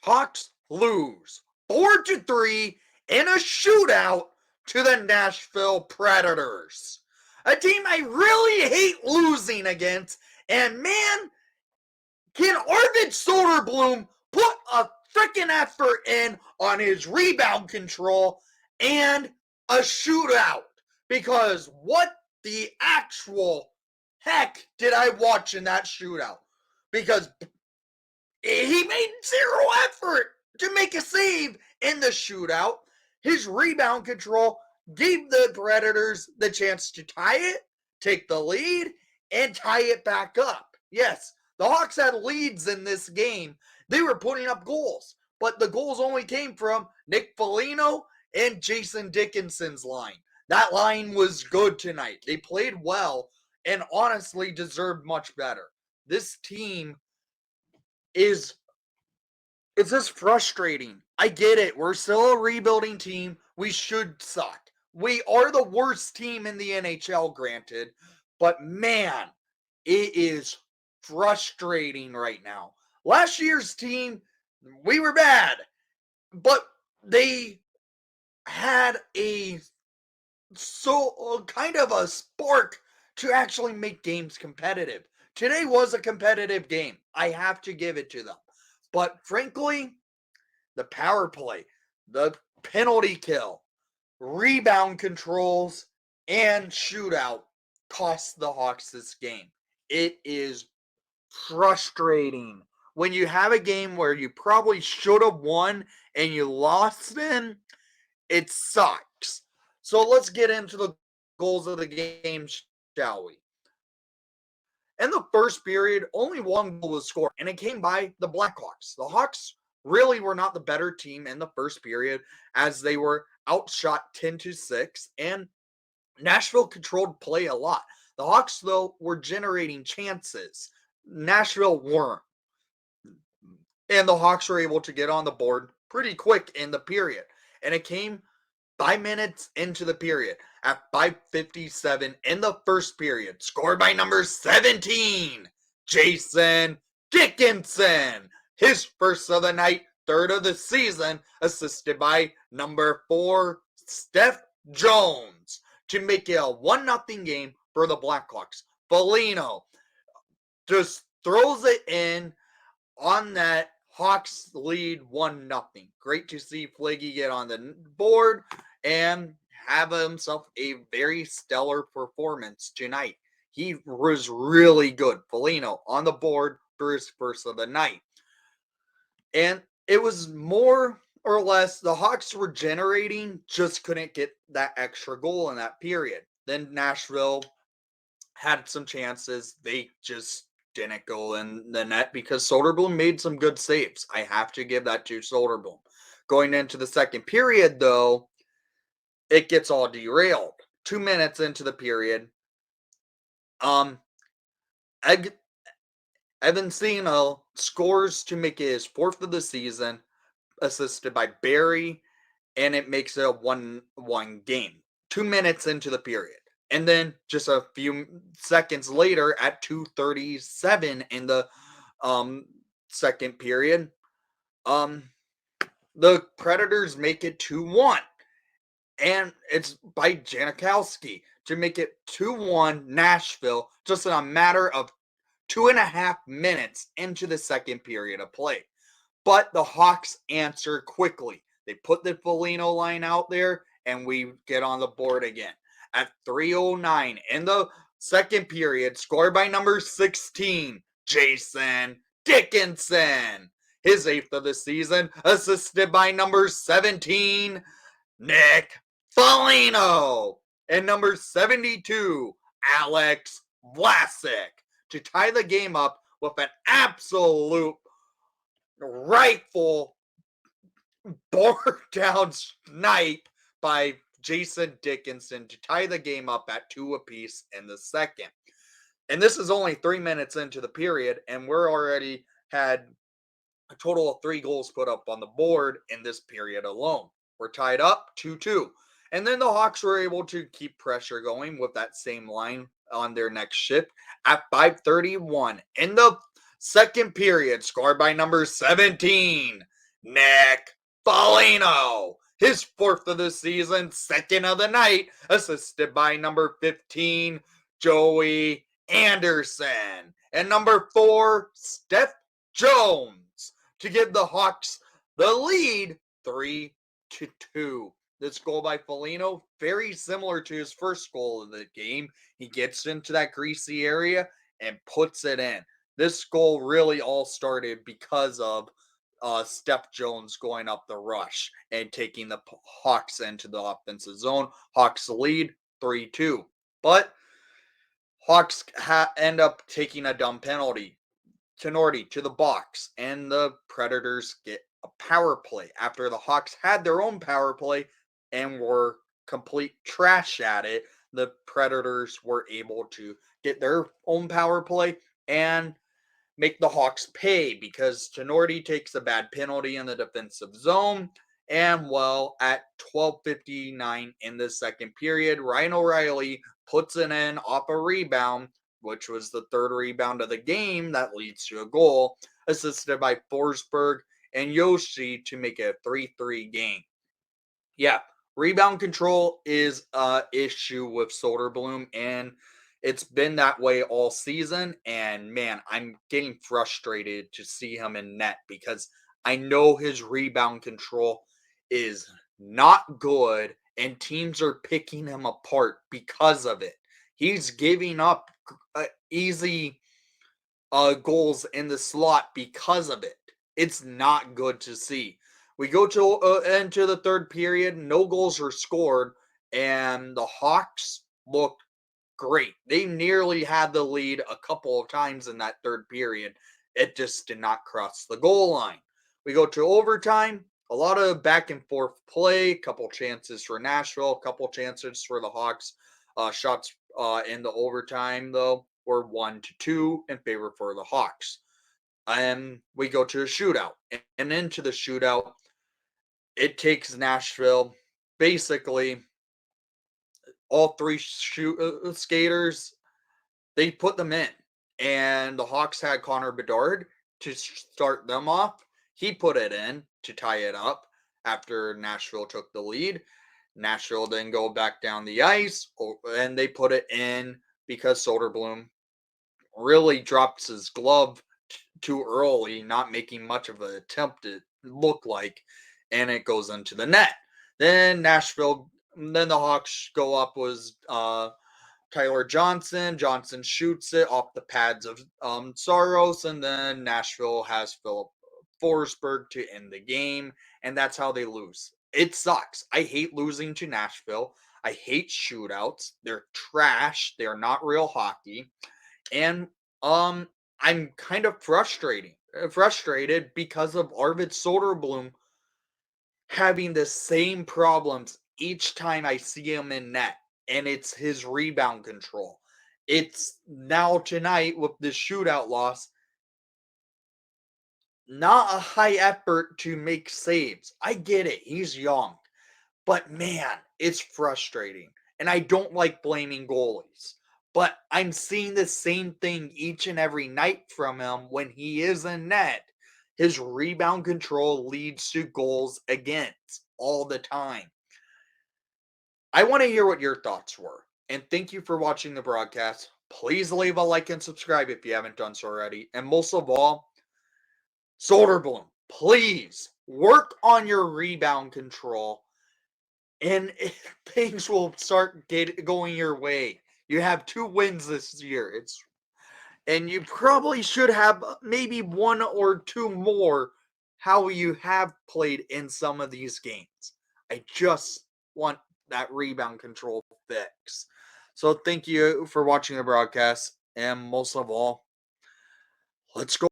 Hawks lose 4-3 in a shootout to the Nashville Predators. A team I really hate losing against. And man, can Arvid Soderblom put a freaking effort in on his rebound control and a shootout? Because what the actual heck did I watch in that shootout? Because he made zero effort to make a save in the shootout. His rebound control gave the Predators the chance to tie it, take the lead, and tie it back up. Yes, the Hawks had leads in this game. They were putting up goals, but the goals only came from Nick Foligno and Jason Dickinson's line. That line was good tonight. They played well and honestly deserved much better. This team is it's just frustrating. I get it. We're still a rebuilding team. We should suck. We are the worst team in the NHL, granted. But man, it is frustrating right now. Last year's team, we were bad. But they had kind of a spark to actually make games competitive. Today was a competitive game. I have to give it to them. But frankly, the power play, the penalty kill, rebound controls, and shootout cost the Hawks this game. It is frustrating when you have a game where you probably should have won and you lost in. It sucks. So let's get into the goals of the game, shall we? In the first period, only one goal was scored, and it came by the Blackhawks. The Hawks really were not the better team in the first period, as they were outshot 10-6, and Nashville controlled play a lot. The Hawks, though, were generating chances. Nashville weren't. And the Hawks were able to get on the board pretty quick in the period. And it came 5 minutes into the period at 5:57 in the first period, scored by number 17, Jason Dickinson. His first of the night, third of the season, assisted by number 4, Steph Jones, to make it a 1-0 game for the Blackhawks. Foligno just throws it in on that Hawks lead 1-0. Great to see Flaggy get on the board and have himself a very stellar performance tonight. He was really good. Foligno on the board for his first of the night. And it was more or less the Hawks were generating, just couldn't get that extra goal in that period. Then Nashville had some chances. They just didn't go in the net because Soderblom made some good saves. I have to give that to Soderblom. Going into the second period, though, it gets all derailed. 2 minutes into the period, Evan Sino scores to make it his fourth of the season, assisted by Barry, and it makes it a 1-1 game. 2 minutes into the period. And then just a few seconds later at 2:37 in the second period, the Predators make it 2-1. And it's by Janikowski to make it 2-1 Nashville just in a matter of 2.5 minutes into the second period of play. But the Hawks answer quickly. They put the Foligno line out there, and we get on the board again. At 3:09 in the second period, scored by number 16, Jason Dickinson. His 8th of the season, assisted by number 17, Nick Foligno. And number 72, Alex Vlasic, to tie the game up with an absolute rightful bore down snipe by Jason Dickinson to tie the game up at 2 apiece in the second. And this is only 3 minutes into the period, and we're already had a total of 3 goals put up on the board in this period alone. We're tied up 2-2. And then the Hawks were able to keep pressure going with that same line on their next shift at 5:31 in the second period, scored by number 17, Nick Foligno. His fourth of the season, second of the night, assisted by number 15, Joey Anderson. And number 4, Steph Jones to give the Hawks the lead 3-2. This goal by Foligno, very similar to his first goal of the game. He gets into that greasy area and puts it in. This goal really all started because of Steph Jones going up the rush and taking the Hawks into the offensive zone. Hawks lead 3-2. But Hawks end up taking a dumb penalty. Tenorti to the box, and the Predators get a power play after the Hawks had their own power play and were complete trash at it. The Predators were able to get their own power play and make the Hawks pay because Tenorti takes a bad penalty in the defensive zone. And well, at 12:59 in the second period, Ryan O'Reilly puts it in off a rebound, which was the third rebound of the game that leads to a goal, assisted by Forsberg and Yoshi to make it a 3-3 game. Yeah, rebound control is a issue with Soderblom, and it's been that way all season. And man, I'm getting frustrated to see him in net because I know his rebound control is not good, and teams are picking him apart because of it. He's giving up easy goals in the slot because of it. It's not good to see. We go to into the third period. No goals were scored, and the Hawks looked great. They nearly had the lead a couple of times in that third period. It just did not cross the goal line. We go to overtime. A lot of back and forth play. Couple chances for Nashville. Couple chances for the Hawks. Shots in the overtime though were 1-2 in favor for the Hawks. And we go to a shootout. And into the shootout, it takes Nashville basically all three skaters. They put them in, and the Hawks had Connor Bedard to start them off. He put it in to tie it up after Nashville took the lead. Nashville then go back down the ice, and they put it in because Soderblom really drops his glove too early, not making much of an attempt to look like, and it goes into the net. Then then the Hawks go up was Tyler Johnson. Johnson shoots it off the pads of Saros, and then Nashville has Philip Forsberg to end the game, and that's how they lose. It sucks. I hate losing to Nashville. I hate shootouts. They're trash. They are not real hockey. And I'm kind of frustrated because of Arvid Soderblom having the same problems each time I see him in net, and it's his rebound control. It's now tonight with the shootout loss, not a high effort to make saves. I get it, he's young, but man, it's frustrating. And I don't like blaming goalies, but I'm seeing the same thing each and every night from him when he is in net. His rebound control leads to goals against all the time. I want to hear what your thoughts were. And thank you for watching the broadcast. Please leave a like and subscribe if you haven't done so already. And most of all, Soderblom, please work on your rebound control and things will start going your way. You have 2 wins this year. And you probably should have maybe 1 or 2 more how you have played in some of these games. I just want that rebound control fix. So thank you for watching the broadcast, and most of all, let's go